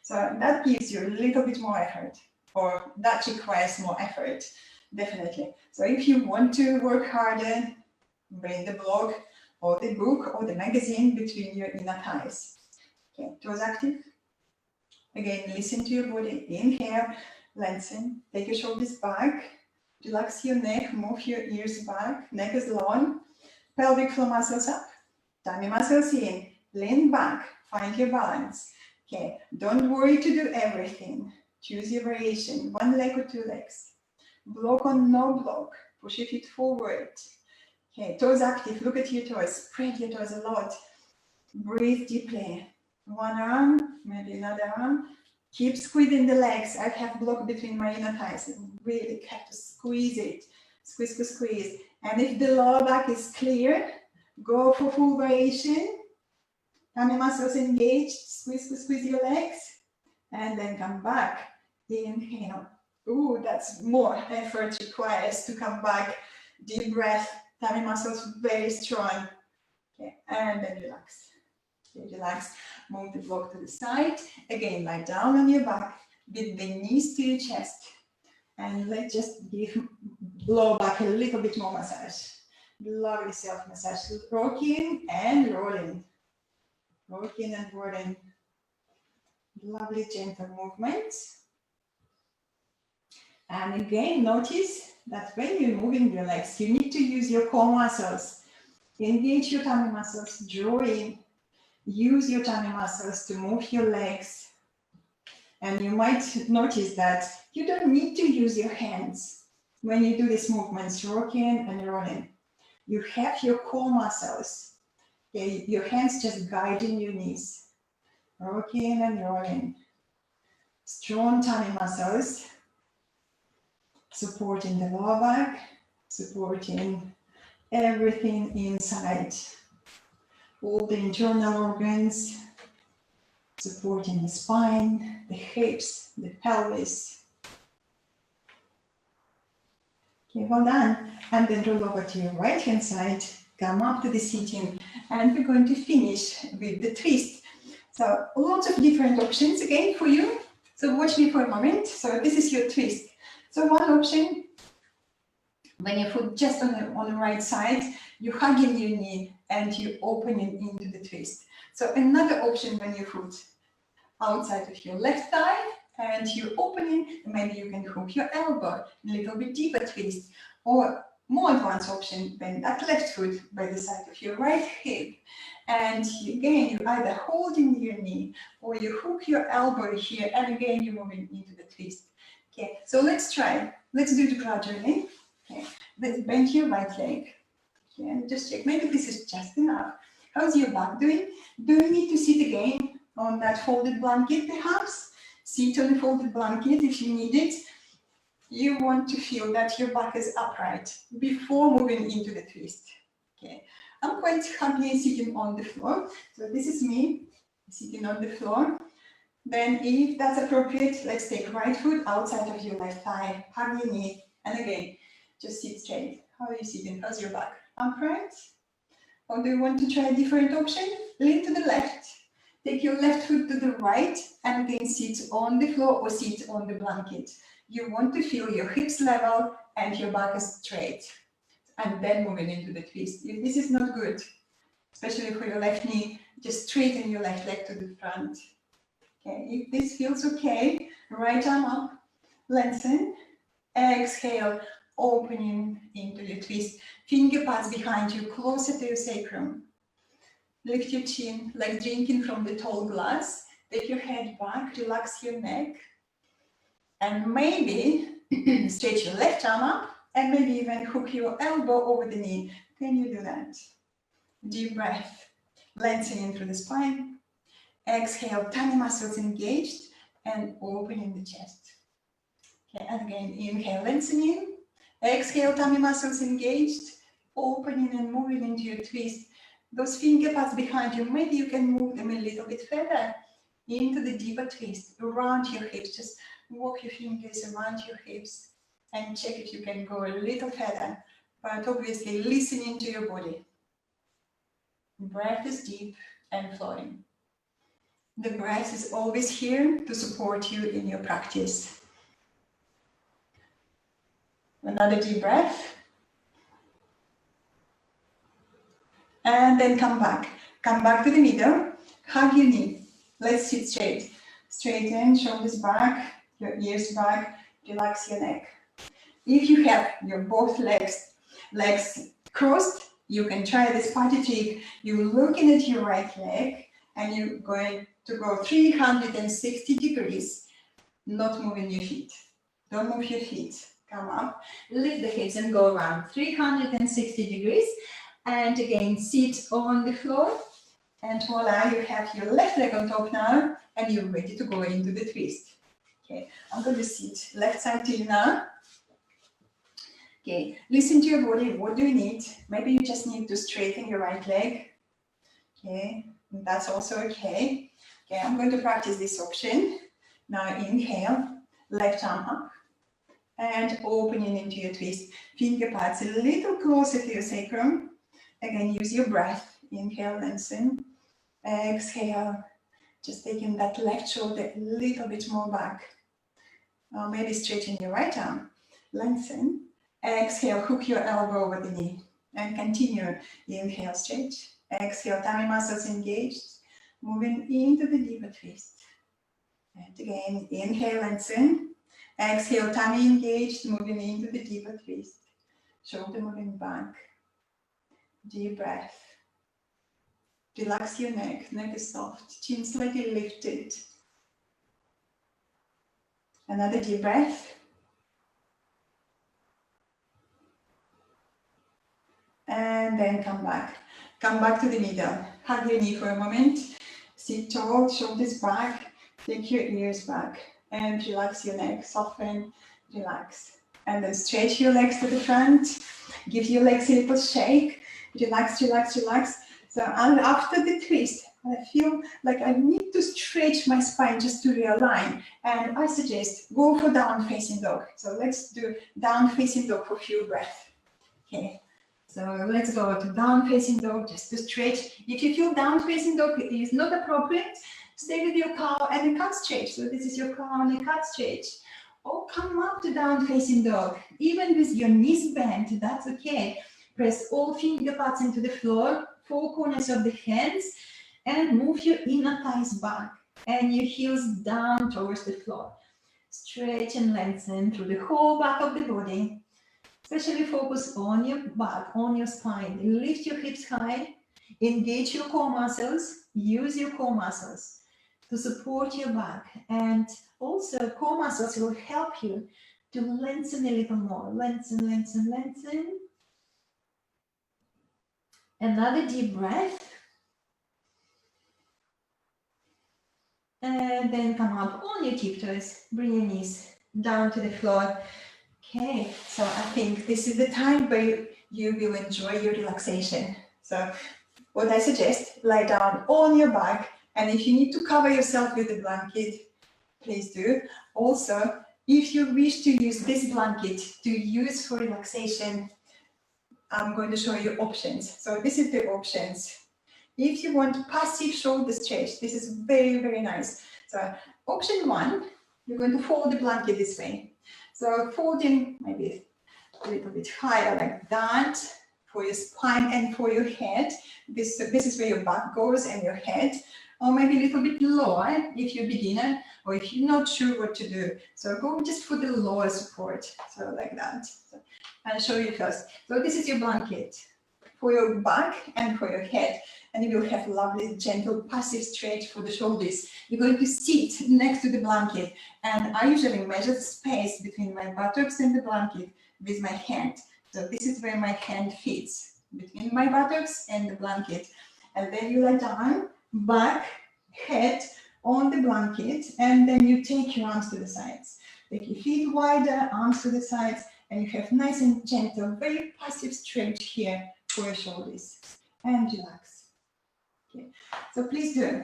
So that gives you a little bit more effort, or that requires more effort, definitely. So if you want to work harder, bring the block or the book or the magazine between your inner thighs. Okay, toes active. Again, listen to your body. Inhale, lengthen, take your shoulders back, relax your neck, move your ears back, neck is long, pelvic floor muscles up, tummy muscles in, lean back, find your balance. Okay, don't worry to do everything. Choose your variation, 1 leg or 2 legs. Block or no block, push your feet forward. Okay, toes active, look at your toes, spread your toes a lot. Breathe deeply. 1 arm, maybe another arm. Keep squeezing the legs. I have block between my inner thighs. Really have to squeeze it. Squeeze, squeeze, squeeze. And if the lower back is clear, go for full variation. Tummy muscles engaged. Squeeze, squeeze, squeeze your legs. And then come back. Inhale. Ooh, that's more effort requires to come back. Deep breath. Tummy muscles very strong. Okay, and then relax. Okay, relax. Move the block to the side. Again, lie down on your back with the knees to your chest. And let's just give lower back a little bit more massage. Lovely self massage. Rocking and rolling. Rocking and rolling. Lovely gentle movements. And again, notice that when you're moving your legs, you need to use your core muscles. Engage your tummy muscles, draw in. Use your tummy muscles to move your legs. And you might notice that you don't need to use your hands when you do these movements, rocking and rolling. You have your core muscles. Okay? Your hands just guiding your knees. Rocking and rolling. Strong tummy muscles. Supporting the lower back. Supporting everything inside. All the internal organs, supporting the spine, the hips, the pelvis. Okay, well done. And then roll over to your right hand side, come up to the sitting, and we're going to finish with the twist. So lots of different options again for you. So watch me for a moment. So this is your twist. So one option, when your foot just on the right side, you're hugging your knee and you're opening into the twist. So another option when your foot outside of your left thigh and you're opening, maybe you can hook your elbow, a little bit deeper twist. Or more advanced option when that left foot by the side of your right hip And again, you either hold in your knee or you hook your elbow here, and again, you're moving into the twist. Okay, so let's try. Let's do it gradually. Okay, let's bend your right leg. Okay, and just check. Maybe this is just enough. How's your back doing? Do you need to sit again on that folded blanket, perhaps? Sit on the folded blanket if you need it. You want to feel that your back is upright before moving into the twist. Okay, I'm quite happy sitting on the floor. So this is me sitting on the floor. Then if that's appropriate, let's take right foot outside of your left thigh, hug your knee, and again, just sit straight. How are you sitting? How's your back? Upright? Or do you want to try a different option? Lean to the left. Take your left foot to the right, and again, sit on the floor or sit on the blanket. You want to feel your hips level and your back is straight. And then moving into the twist. If this is not good, especially for your left knee, just straighten your left leg to the front. Okay, if this feels okay, right arm up, lengthen, exhale, opening into your twist. Finger pads behind you, closer to your sacrum. Lift your chin like drinking from the tall glass. Take your head back, relax your neck. And maybe stretch your left arm up and maybe even hook your elbow over the knee. Can you do that? Deep breath, lengthening through the spine. Exhale, tummy muscles engaged and opening the chest. Okay, and again, inhale, lengthening. Exhale, tummy muscles engaged, opening and moving into your twist. Those finger pads behind you, maybe you can move them a little bit further into the deeper twist, around your hips. Just walk your fingers around your hips and check if you can go a little further, but obviously listening to your body. Breath is deep and flowing. The breath is always here to support you in your practice. Another deep breath. And then come back. Come back to the middle. Hug your knee. Let's sit straight. Straighten, shoulders back, your ears back. Relax your neck. If you have your both legs crossed, you can try this party trick. You're looking at your right leg and you're going to go 360 degrees, not moving your feet. Don't move your feet. Come up, lift the hips and go around 360 degrees. And again, sit on the floor. And voila, you have your left leg on top now and you're ready to go into the twist. Okay, I'm going to sit left side to you now. Okay, listen to your body. What do you need? Maybe you just need to straighten your right leg. Okay, that's also okay. Okay, I'm going to practice this option. Now inhale, left arm up and opening into your twist. Finger pads a little closer to your sacrum. Again, use your breath. Inhale, lengthen. Exhale, just taking that left shoulder a little bit more back. Or maybe straighten your right arm. Lengthen. Exhale, hook your elbow over the knee and continue. Inhale, stretch. Exhale, tummy muscles engaged. Moving into the deeper twist. And again, inhale, lengthen. Exhale, tummy engaged, moving into the deeper twist. Shoulder moving back. Deep breath. Relax your neck. Neck is soft. Chin slightly lifted. Another deep breath. And then come back. Come back to the middle. Hug your knee for a moment. Sit tall, shoulders back. Take your ears back. And relax your neck. Soften, relax. And then stretch your legs to the front. Give your legs a little shake. Relax, relax, relax. So and after the twist, I feel like I need to stretch my spine just to realign. And I suggest go for down facing dog. So let's do down facing dog for a few breaths. Okay. So let's go to down facing dog just to stretch. If you feel down facing dog is not appropriate, stay with your cow and a cat stretch. So this is your cow and a cat stretch. Or come up to down facing dog. Even with your knees bent, that's okay. Press all finger pads into the floor, four corners of the hands, and move your inner thighs back and your heels down towards the floor. Stretch and lengthen through the whole back of the body. Especially focus on your back, on your spine. Lift your hips high. Engage your core muscles, use your core muscles to support your back. And also core muscles will help you to lengthen a little more. Lengthen, lengthen, lengthen. Another deep breath. And then come up on your tiptoes. Bring your knees down to the floor. Okay, so I think this is the time where you will enjoy your relaxation. So what I suggest, lie down on your back, and if you need to cover yourself with a blanket, please do. Also, if you wish to use this blanket to use for relaxation, I'm going to show you options. So this is the options. If you want passive shoulder stretch, this is very, very nice. So option one, you're going to fold the blanket this way. So folding maybe a little bit higher like that for your spine and for your head. This is where your back goes and your head, or maybe a little bit lower if you're a beginner or if you're not sure what to do. So go just for the lower support, so like that. So I'll show you first. So this is your blanket for your back and for your head. And you will have a lovely, gentle, passive stretch for the shoulders. You're going to sit next to the blanket. And I usually measure the space between my buttocks and the blanket with my hand. So this is where my hand fits, between my buttocks and the blanket. And then you lie down, back, head on the blanket, and then you take your arms to the sides. Take your feet wider, arms to the sides, and you have nice and gentle, very passive stretch here for your shoulders. And relax. Okay. So please do.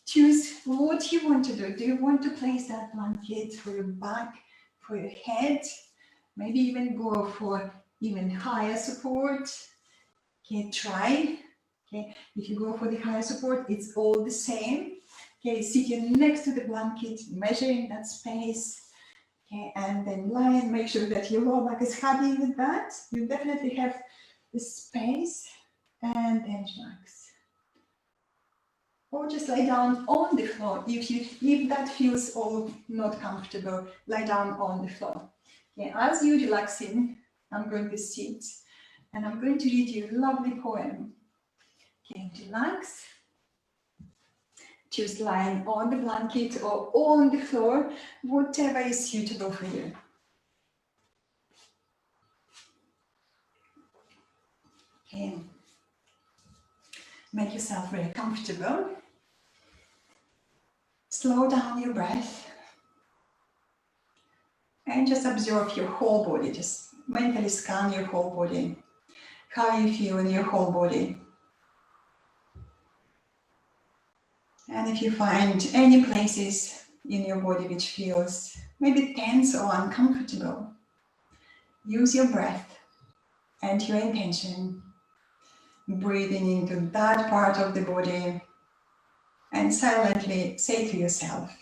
Choose what you want to do. Do you want to place that blanket for your back, for your head? Maybe even go for even higher support. Okay, try. Okay, if you go for the higher support, it's all the same. Okay, sitting next to the blanket, measuring that space. Okay, and then lie and make sure that your lower back is happy with that. You definitely have the space, and then relax. Or just lie down on the floor. If that feels all not comfortable, lie down on the floor. Okay, as you're relaxing, I'm going to sit and I'm going to read you a lovely poem. Okay, relax. Just lying on the blanket or on the floor, whatever is suitable for you. Okay. Make yourself very comfortable. Slow down your breath and just observe your whole body. Just mentally scan your whole body. How you feel in your whole body. And if you find any places in your body which feels maybe tense or uncomfortable, use your breath and your intention, breathing into that part of the body and silently say to yourself,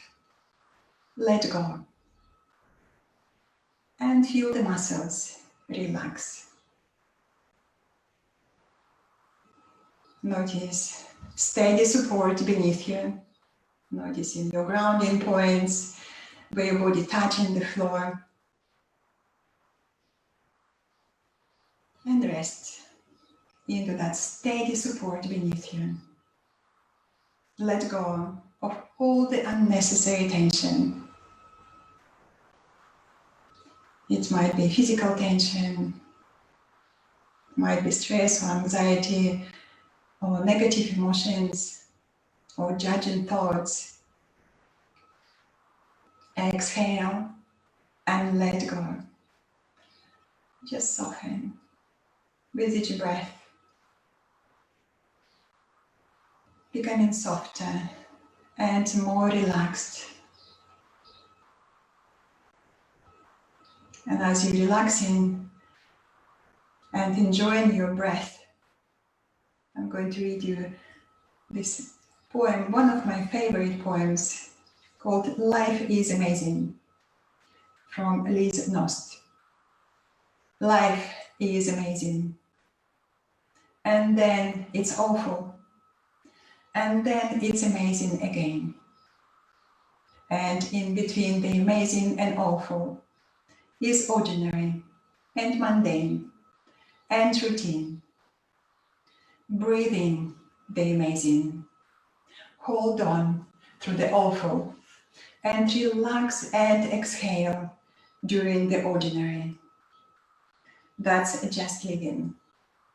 let go. And feel the muscles relax. Notice steady support beneath you. Noticing your grounding points, where your body touching the floor. And rest into that steady support beneath you. Let go of all the unnecessary tension. It might be physical tension, might be stress or anxiety, or negative emotions, or judging thoughts. Exhale and let go. Just soften with each breath, becoming softer and more relaxed. And as you're relaxing and enjoying your breath, I'm going to read you this poem, one of my favorite poems, called Life is Amazing, from Liz Nost. Life is amazing. And then it's awful. And then it's amazing again. And in between the amazing and awful is ordinary and mundane and routine. Breathe in the amazing. Hold on through the awful. And relax and exhale during the ordinary. That's just living.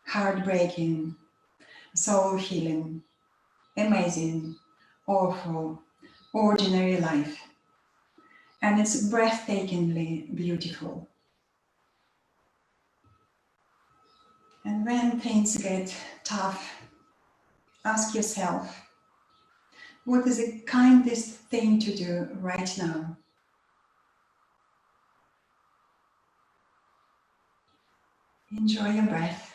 Heartbreaking. Soul healing. Amazing. Awful. Ordinary life. And it's breathtakingly beautiful. And when things get tough, ask yourself, what is the kindest thing to do right now? Enjoy your breath.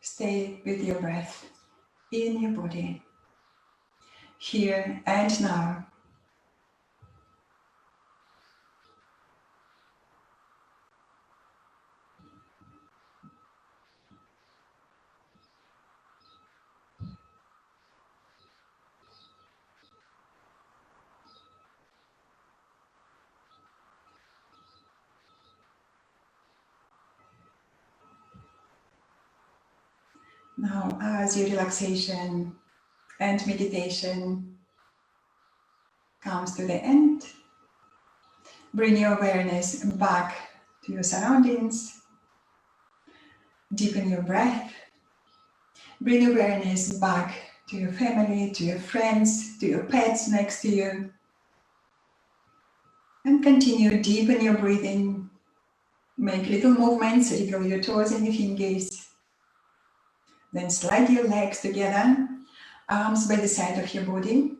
Stay with your breath in your body, here and now. Now, as your relaxation and meditation comes to the end, bring your awareness back to your surroundings. Deepen your breath. Bring awareness back to your family, to your friends, to your pets next to you. And continue, deepen your breathing. Make little movements, wiggle your toes and your fingers. Then slide your legs together, arms by the side of your body.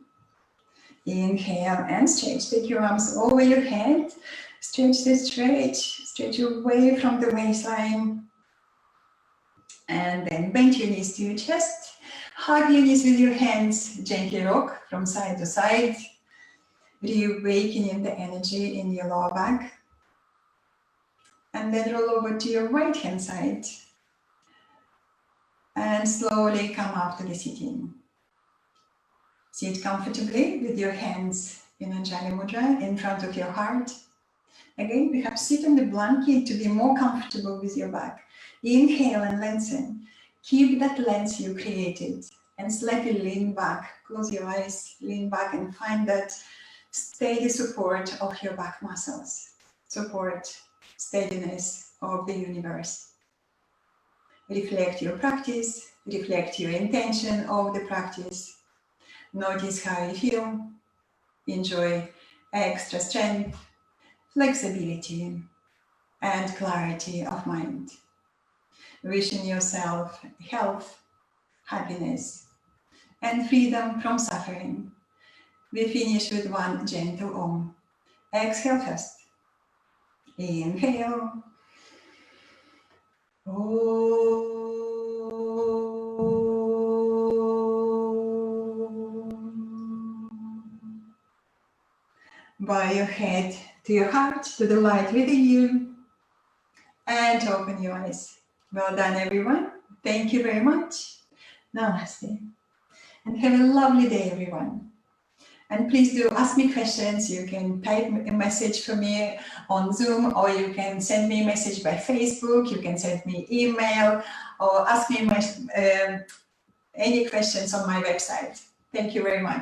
Inhale and stretch. Take your arms over your head. Stretch the stretch away from the waistline. And then bend your knees to your chest. Hug your knees with your hands. Gently rock from side to side. Reawakening the energy in your lower back. And then roll over to your right hand side. And slowly come up to the sitting. Sit comfortably with your hands in Anjali Mudra in front of your heart. Again, we have sit on the blanket to be more comfortable with your back. Inhale and lengthen. Keep that length you created and slightly lean back. Close your eyes, lean back and find that steady support of your back muscles. Support, steadiness of the universe. Reflect your practice, reflect your intention of the practice. Notice how you feel. Enjoy extra strength, flexibility, and clarity of mind. Wishing yourself health, happiness, and freedom from suffering. We finish with one gentle Om. Exhale first. Inhale. Om. Bow your head to your heart, to the light within you, and open your eyes. Well done, everyone. Thank you very much. Namaste. And have a lovely day, everyone. And please do ask me questions. You can type a message for me on Zoom, or you can send me a message by Facebook. You can send me email, or ask me any questions on my website. Thank you very much.